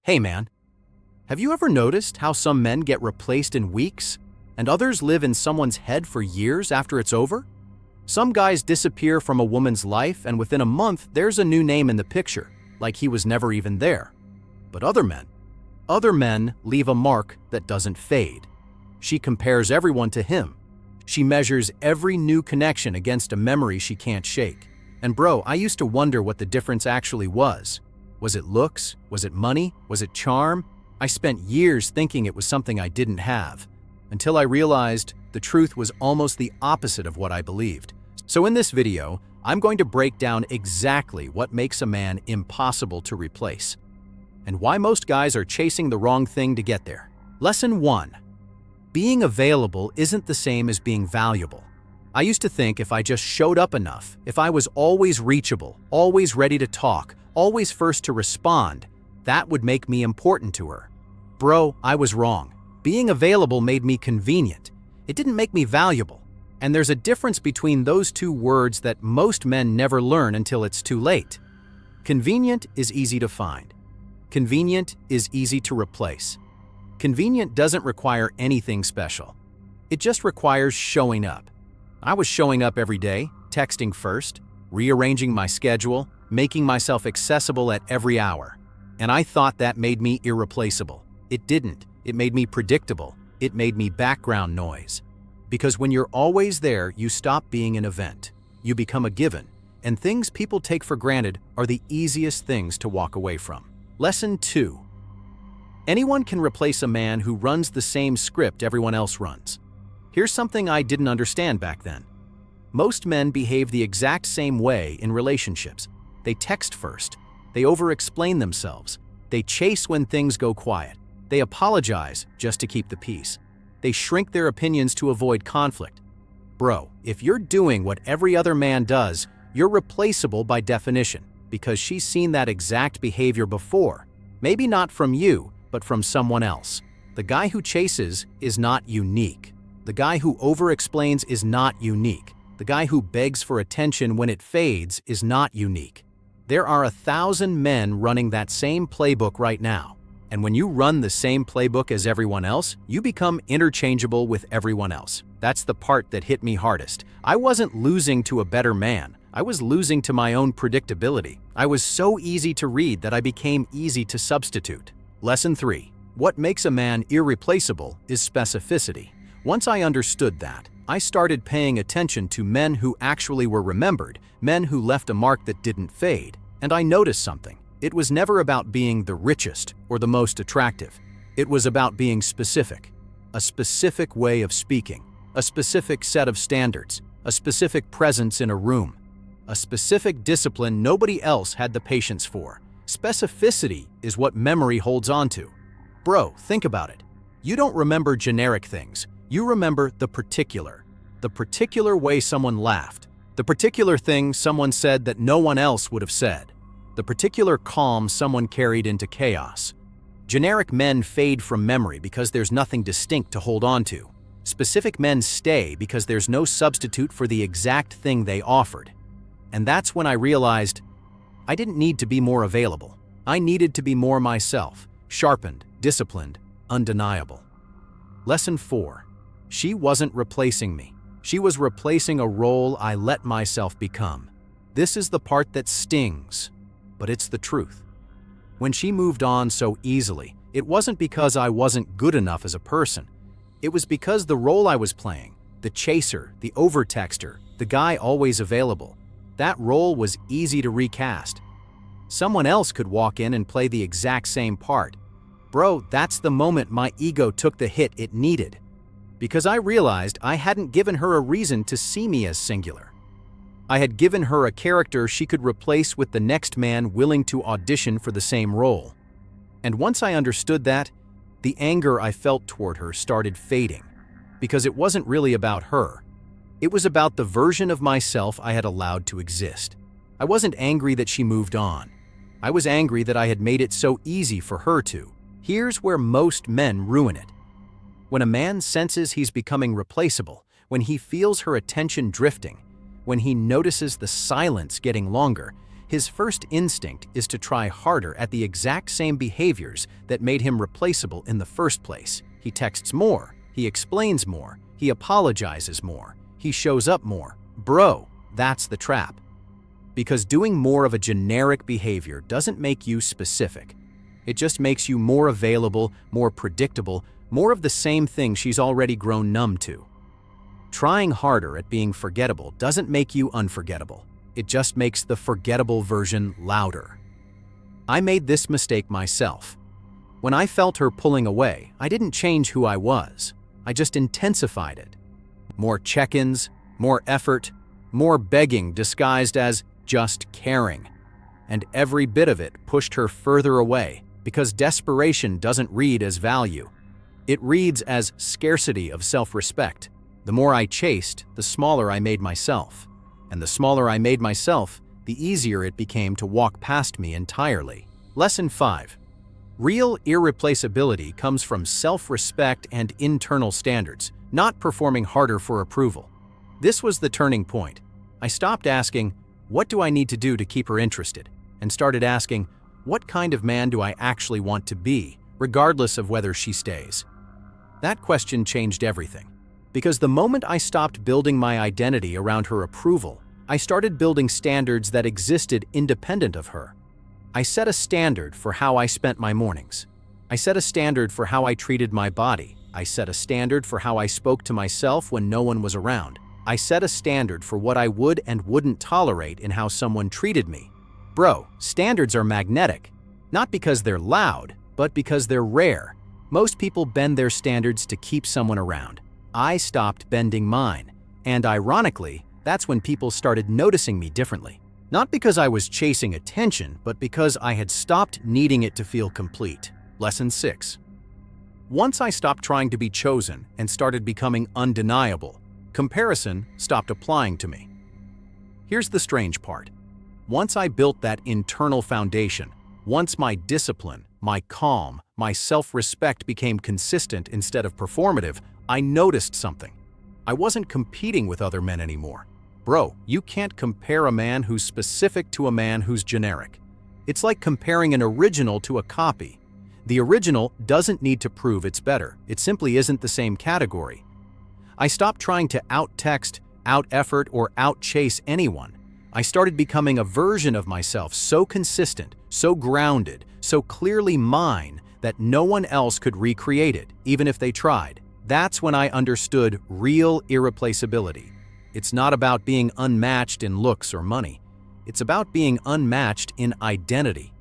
Hey man, have you ever noticed how some men get replaced in weeks and others live in someone's head for years after it's over? Some guys disappear from a woman's life and within a month there's a new name in the picture, like he was never even there. But other men leave a mark that doesn't fade. She compares everyone to him. She measures every new connection against a memory she can't shake. And bro, I used to wonder what the difference actually was. Was it looks? Was it money? Was it charm? I spent years thinking it was something I didn't have, until I realized the truth was almost the opposite of what I believed. So in this video, I'm going to break down exactly what makes a man impossible to replace, and why most guys are chasing the wrong thing to get there. Lesson 1. Being available isn't the same as being valuable. I used to think if I just showed up enough, if I was always reachable, always ready to talk, always first to respond, that would make me important to her. Bro, I was wrong. Being available made me convenient. It didn't make me valuable. And there's a difference between those two words that most men never learn until it's too late. Convenient is easy to find. Convenient is easy to replace. Convenient doesn't require anything special. It just requires showing up. I was showing up every day, texting first, rearranging my schedule, making myself accessible at every hour. And I thought that made me irreplaceable. It didn't. It made me predictable. It made me background noise. Because when you're always there, you stop being an event. You become a given. And things people take for granted are the easiest things to walk away from. Lesson 2. Anyone can replace a man who runs the same script everyone else runs. Here's something I didn't understand back then. Most men behave the exact same way in relationships. They text first. They over-explain themselves. They chase when things go quiet. They apologize just to keep the peace. They shrink their opinions to avoid conflict. Bro, if you're doing what every other man does, you're replaceable by definition, because she's seen that exact behavior before. Maybe not from you, but from someone else. The guy who chases is not unique. The guy who over-explains is not unique. The guy who begs for attention when it fades is not unique. There are 1,000 men running that same playbook right now. And when you run the same playbook as everyone else, you become interchangeable with everyone else. That's the part that hit me hardest. I wasn't losing to a better man. I was losing to my own predictability. I was so easy to read that I became easy to substitute. Lesson 3. What makes a man irreplaceable is specificity. Once I understood that, I started paying attention to men who actually were remembered, men who left a mark that didn't fade. And I noticed something. It was never about being the richest or the most attractive. It was about being specific. A specific way of speaking, a specific set of standards, a specific presence in a room, a specific discipline nobody else had the patience for. Specificity is what memory holds on to. Bro, think about it. You don't remember generic things. You remember the particular way someone laughed, the particular thing someone said that no one else would have said, the particular calm someone carried into chaos. Generic men fade from memory because there's nothing distinct to hold on to. Specific men stay because there's no substitute for the exact thing they offered. And that's when I realized I didn't need to be more available. I needed to be more myself, sharpened, disciplined, undeniable. Lesson 4. She wasn't replacing me. She was replacing a role I let myself become. This is the part that stings, but it's the truth. When she moved on so easily, it wasn't because I wasn't good enough as a person. It was because the role I was playing, the chaser, the overtexter, the guy always available, that role was easy to recast. Someone else could walk in and play the exact same part. Bro, that's the moment my ego took the hit it needed. Because I realized I hadn't given her a reason to see me as singular. I had given her a character she could replace with the next man willing to audition for the same role. And once I understood that, the anger I felt toward her started fading. Because it wasn't really about her. It was about the version of myself I had allowed to exist. I wasn't angry that she moved on. I was angry that I had made it so easy for her to. Here's where most men ruin it. When a man senses he's becoming replaceable, when he feels her attention drifting, when he notices the silence getting longer, his first instinct is to try harder at the exact same behaviors that made him replaceable in the first place. He texts more, he explains more, he apologizes more, he shows up more. Bro, that's the trap. Because doing more of a generic behavior doesn't make you specific. It just makes you more available, more predictable, more of the same thing she's already grown numb to. Trying harder at being forgettable doesn't make you unforgettable. It just makes the forgettable version louder. I made this mistake myself. When I felt her pulling away, I didn't change who I was. I just intensified it. More check-ins, more effort, more begging disguised as just caring. And every bit of it pushed her further away because desperation doesn't read as value. It reads as scarcity of self-respect. The more I chased, the smaller I made myself. And the smaller I made myself, the easier it became to walk past me entirely. Lesson 5. Real irreplaceability comes from self-respect and internal standards, not performing harder for approval. This was the turning point. I stopped asking, what do I need to do to keep her interested? And started asking, what kind of man do I actually want to be, regardless of whether she stays? That question changed everything. Because the moment I stopped building my identity around her approval, I started building standards that existed independent of her. I set a standard for how I spent my mornings. I set a standard for how I treated my body. I set a standard for how I spoke to myself when no one was around. I set a standard for what I would and wouldn't tolerate in how someone treated me. Bro, standards are magnetic. Not because they're loud, but because they're rare. Most people bend their standards to keep someone around. I stopped bending mine. And ironically, that's when people started noticing me differently. Not because I was chasing attention, but because I had stopped needing it to feel complete. Lesson 6. Once I stopped trying to be chosen and started becoming undeniable, comparison stopped applying to me. Here's the strange part. Once I built that internal foundation, once my discipline, my calm, my self-respect became consistent instead of performative, I noticed something. I wasn't competing with other men anymore. Bro, you can't compare a man who's specific to a man who's generic. It's like comparing an original to a copy. The original doesn't need to prove it's better. It simply isn't the same category. I stopped trying to out-text, out-effort, or out-chase anyone. I started becoming a version of myself so consistent, so grounded, so clearly mine that no one else could recreate it, even if they tried. That's when I understood real irreplaceability. It's not about being unmatched in looks or money. It's about being unmatched in identity.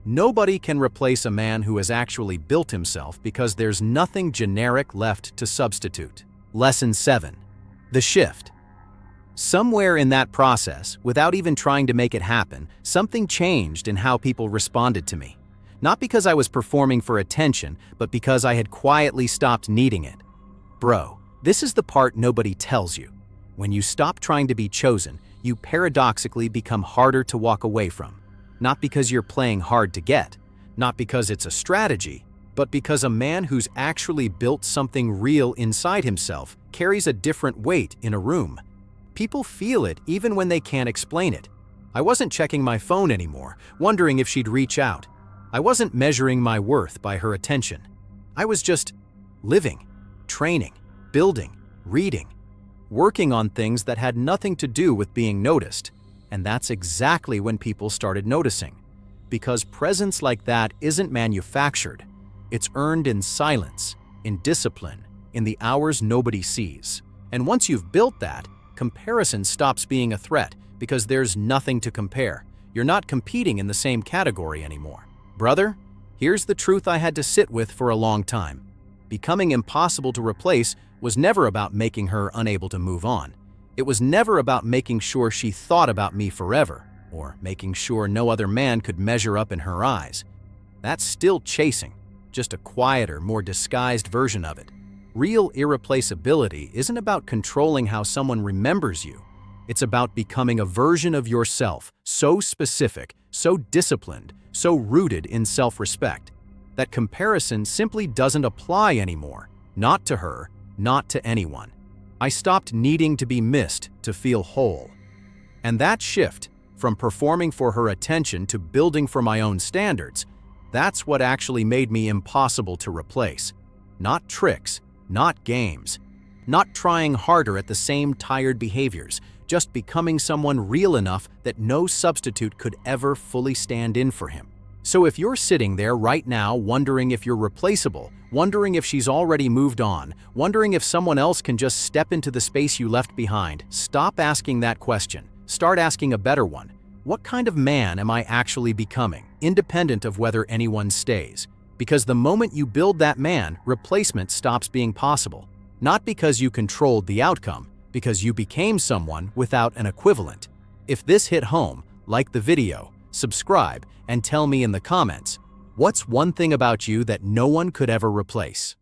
Nobody can replace a man who has actually built himself because there's nothing generic left to substitute. Lesson 7. The shift. Somewhere in that process, without even trying to make it happen, something changed in how people responded to me. Not because I was performing for attention, but because I had quietly stopped needing it. Bro, this is the part nobody tells you. When you stop trying to be chosen, you paradoxically become harder to walk away from. Not because you're playing hard to get, not because it's a strategy, but because a man who's actually built something real inside himself carries a different weight in a room. People feel it even when they can't explain it. I wasn't checking my phone anymore, wondering if she'd reach out. I wasn't measuring my worth by her attention. I was just living, training, building, reading, working on things that had nothing to do with being noticed. And that's exactly when people started noticing. Because presence like that isn't manufactured. It's earned in silence, in discipline, in the hours nobody sees. And once you've built that, comparison stops being a threat because there's nothing to compare. You're not competing in the same category anymore. Brother, here's the truth I had to sit with for a long time. Becoming impossible to replace was never about making her unable to move on. It was never about making sure she thought about me forever, or making sure no other man could measure up in her eyes. That's still chasing, just a quieter, more disguised version of it. Real irreplaceability isn't about controlling how someone remembers you. It's about becoming a version of yourself so specific, so disciplined, so rooted in self-respect, that comparison simply doesn't apply anymore. Not to her, not to anyone. I stopped needing to be missed to feel whole. And that shift, from performing for her attention to building for my own standards. That's what actually made me impossible to replace. Not tricks, not games, not trying harder at the same tired behaviors, just becoming someone real enough that no substitute could ever fully stand in for him. So if you're sitting there right now wondering if you're replaceable, wondering if she's already moved on, wondering if someone else can just step into the space you left behind, stop asking that question. Start asking a better one. What kind of man am I actually becoming, independent of whether anyone stays? Because the moment you build that man, replacement stops being possible. Not because you controlled the outcome, because you became someone without an equivalent. If this hit home, like the video, subscribe, and tell me in the comments, what's one thing about you that no one could ever replace?